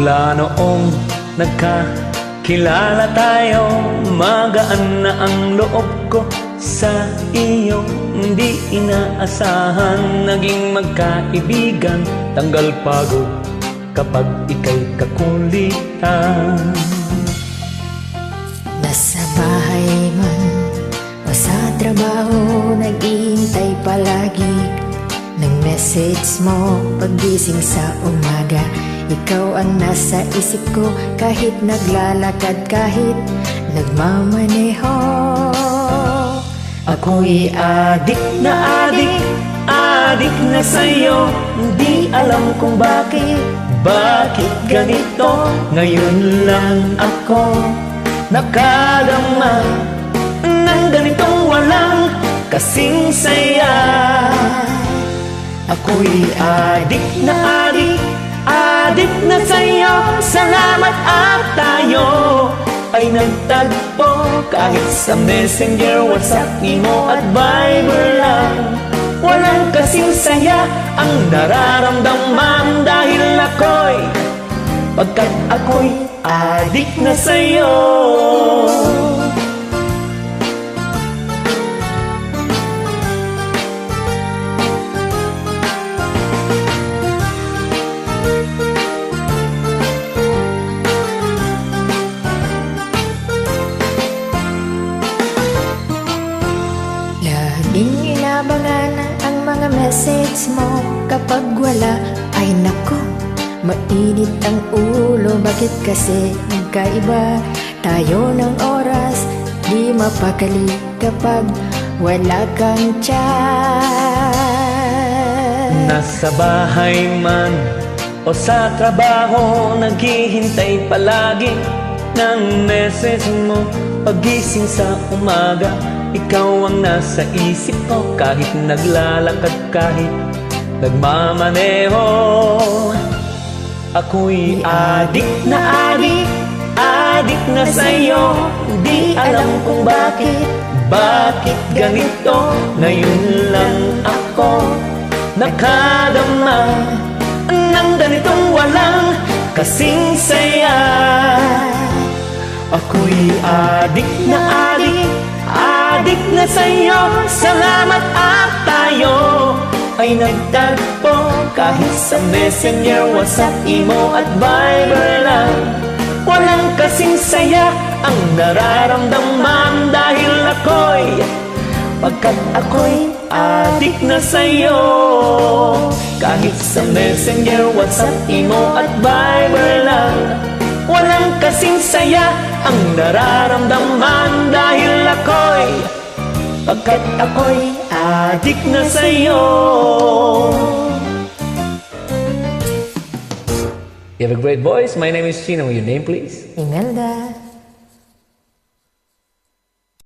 Mula noong nagkakilala tayo, magaan na ang loob ko sa iyo. Hindi inaasahan, naging magkaibigan. Tanggal pagod kapag ika'y kakulitan. Nasa bahay man o sa trabaho, naghihintay palagi ng message mo paggising sa umaga. Ikaw ang nasa isip ko, kahit naglalakad, kahit nagmamaneho. Ako'y adik na adik, adik na sa'yo. Hindi alam kung bakit ganito. Ngayon lang ako nakadama ng ganitong walang kasing saya. Ako'y adik na adik, adik na sa'yo. Salamat at tayo ay nagtagpo, kahit sa Messenger, WhatsApp, Imo at Viber lang. Walang kasing saya ang nararamdaman, dahil pagkat ako'y adik na sa'yo. Laging inabangan ang mga message mo. Kapag wala, ay nako, mainit ang ulo. Bakit kasi magkaiba tayo ng oras? Di mapakali kapag wala kang tiyan. Nasa bahay man o sa trabaho, naghihintay palagi ng message mo. Pagising sa umaga, ikaw ang nasa isip ko, kahit naglalakad, kahit nagmamaneho. Ako'y adik na adik, adik na sa'yo. Di alam kung bakit ganito. Ngayon lang ako nakadama ng ganitong walang kasing saya. Ako'y adik na adik, adik na sa'yo. Salamat at tayo ay nagtagpo, kahit sa Messenger, WhatsApp, Imo at Viber lang. Walang kasing saya ang nararamdaman, dahil pagkat ako'y adik na sa'yo. Kahit sa Messenger, WhatsApp, Imo at Viber lang. Walang kasing saya ang nararamdaman, dahil pagkat ako'y adik na sa'yo. You have a great voice. My name is Chino. Your name, please? Imelda.